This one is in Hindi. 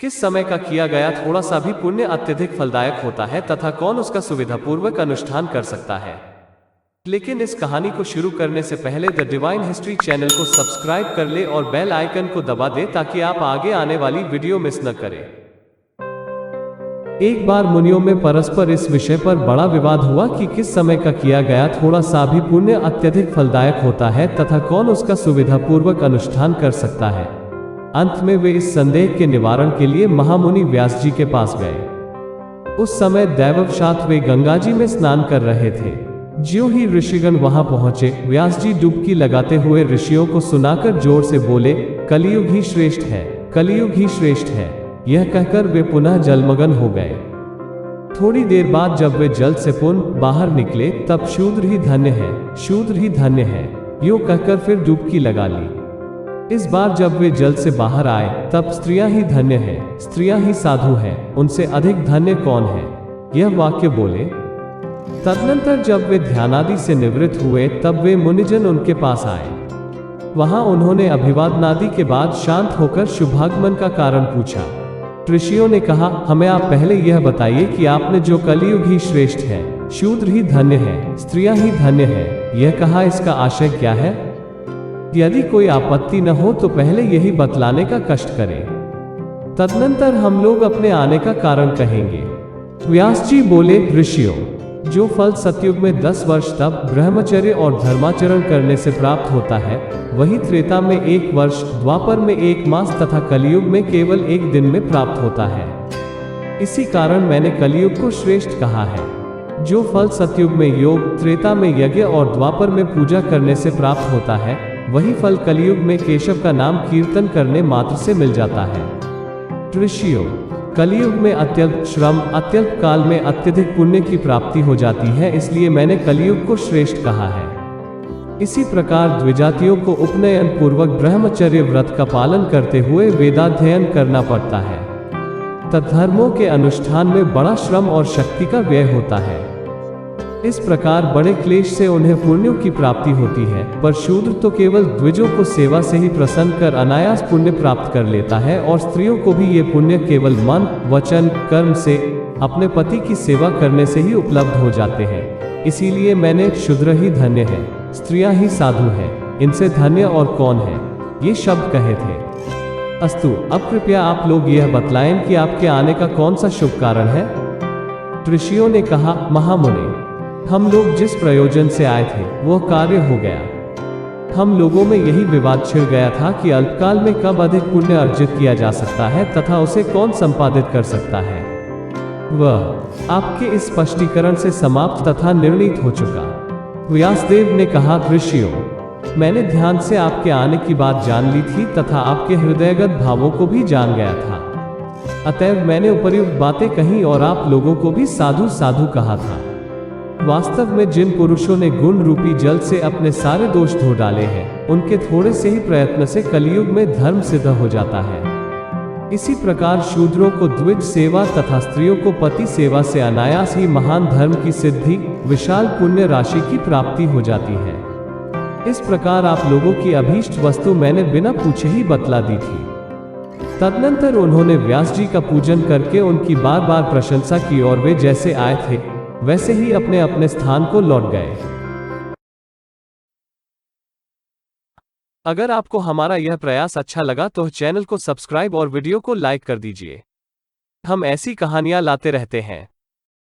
किस समय का किया गया थोड़ा सा भी पुण्य अत्यधिक फलदायक होता है तथा कौन उसका सुविधापूर्वक अनुष्ठान कर सकता है। लेकिन इस कहानी को शुरू करने से पहले द डिवाइन हिस्ट्री चैनल को सब्सक्राइब कर ले और बेल आइकन को दबा दे ताकि आप आगे आने वाली वीडियो मिस न करें। एक बार मुनियों में परस्पर इस विषय पर बड़ा विवाद हुआ कि किस समय का किया गया थोड़ा सा भी पुण्य अत्यधिक फलदायक होता है तथा कौन उसका सुविधापूर्वक अनुष्ठान कर सकता है। अंत में वे इस संदेह के निवारण के लिए महामुनि व्यास जी के पास गए। उस समय दैववशात वे गंगा जी में स्नान कर रहे थे। ज्यों ही ऋषिगण वहां पहुंचे, व्यास जी डुबकी लगाते हुए ऋषियों को सुनाकर जोर से बोले, कलियुग ही श्रेष्ठ है, कलियुग ही श्रेष्ठ है। यह कहकर वे पुनः जलमग्न हो गए। थोड़ी देर बाद जब वे जल से पुनः बाहर निकले तब शूद्र ही धन्य है, शूद्र ही धन्य है, यूं कहकर फिर डुबकी लगा ली। इस बार जब वे जल से बाहर आए तब स्त्रियां ही धन्य है, स्त्रियां ही साधु है, उनसे अधिक धन्य कौन है, यह वाक्य बोले। तदनंतर जब वे ध्यानादि से निवृत्त हुए तब वे मुनिजन उनके पास आए। वहां उन्होंने अभिवादनादि के बाद शांत होकर शुभागमन का कारण पूछा। ऋषियों ने कहा, हमें आप पहले यह बताइए कि आपने जो कलियुग ही श्रेष्ठ है, शूद्र ही धन्य है, स्त्रियां ही धन्य है, यह कहा, इसका आशय क्या है? यदि कोई आपत्ति न हो तो पहले यही बतलाने का कष्ट करें, तदनंतर हम लोग अपने आने का कारण कहेंगे। व्यास जी बोले, ऋषियों, जो फल सतयुग में 10 वर्ष तप, ब्रह्मचर्य और धर्माचरण करने से प्राप्त होता है, वही त्रेता में 1 वर्ष, द्वापर में 1 मास तथा कलियुग में केवल 1 दिन में प्राप्त होता है। इसी कारण मैंने कलियुग को श्रेष्ठ कहा है। जो फल सतयुग में योग, त्रेता में यज्ञ और द्वापर में पूजा करने से प्राप्त होता है, वही फल कलियुग में केशव का नाम कीर्तन करने मात्र से मिल जाता है। ऋषियों, कलियुग में अत्यल्प श्रम, अत्यल्प काल में अत्यधिक पुण्य की प्राप्ति हो जाती है, इसलिए मैंने कलियुग को श्रेष्ठ कहा है। इसी प्रकार द्विजातियों को उपनयन पूर्वक ब्रह्मचर्य व्रत का पालन करते हुए वेदाध्ययन करना पड़ता है। तद्धर्मों के अनुष्ठान में बड़ा श्रम और शक्ति का व्यय होता है। इस प्रकार बड़े क्लेश से उन्हें पुण्यों की प्राप्ति होती है, पर शूद्र तो केवल द्विजों को सेवा से ही प्रसन्न कर अनायास पुण्य प्राप्त कर लेता है, और स्त्रियों को भी ये पुण्य केवल मन, वचन, कर्म से, अपने पति की सेवा करने से ही उपलब्ध हो जाते हैं। इसीलिए मैंने शूद्र ही धन्य है, स्त्रियां ही साधु है, इनसे धन्य और कौन है, ये शब्द कहे थे। अस्तु, अब कृपया आप लोग यह बतलाएं कि आपके आने का कौन सा शुभ कारण है। ऋषियों ने कहा, महामुनि, हम लोग जिस प्रयोजन से आए थे वह कार्य हो गया। हम लोगों में यही विवाद छिड़ गया था कि अल्पकाल में कब अधिक पुण्य अर्जित किया जा सकता है तथा उसे कौन संपादित कर सकता है। वह आपके इस स्पष्टीकरण से समाप्त तथा निर्णीत हो चुका। व्यासदेव ने कहा, ऋषियों, मैंने ध्यान से आपके आने की बात जान ली थी तथा आपके हृदयगत भावों को भी जान गया था। अतएव मैंने उपर्युक्त बातें कही और आप लोगों को भी साधु साधु कहा था। वास्तव में जिन पुरुषों ने गुण रूपी जल से अपने सारे दोष धो डाले हैं, उनके थोड़े से ही प्रयत्न से कलियुग में धर्म सिद्ध हो जाता है। इसी प्रकार शूद्रों को द्विज सेवा तथा स्त्रियों को पति सेवा से अनायास ही महान धर्म की सिद्धि, विशाल पुण्य राशि की प्राप्ति हो जाती है। इस प्रकार आप लोगों की अभीष्ट वस्तु मैंने बिना पूछे ही बतला दी थी। तदनंतर उन्होंने व्यास जी का पूजन करके उनकी बार बार प्रशंसा की और वे जैसे आए थे वैसे ही अपने अपने स्थान को लौट गए। अगर आपको हमारा यह प्रयास अच्छा लगा तो चैनल को सब्सक्राइब और वीडियो को लाइक कर दीजिए। हम ऐसी कहानियां लाते रहते हैं।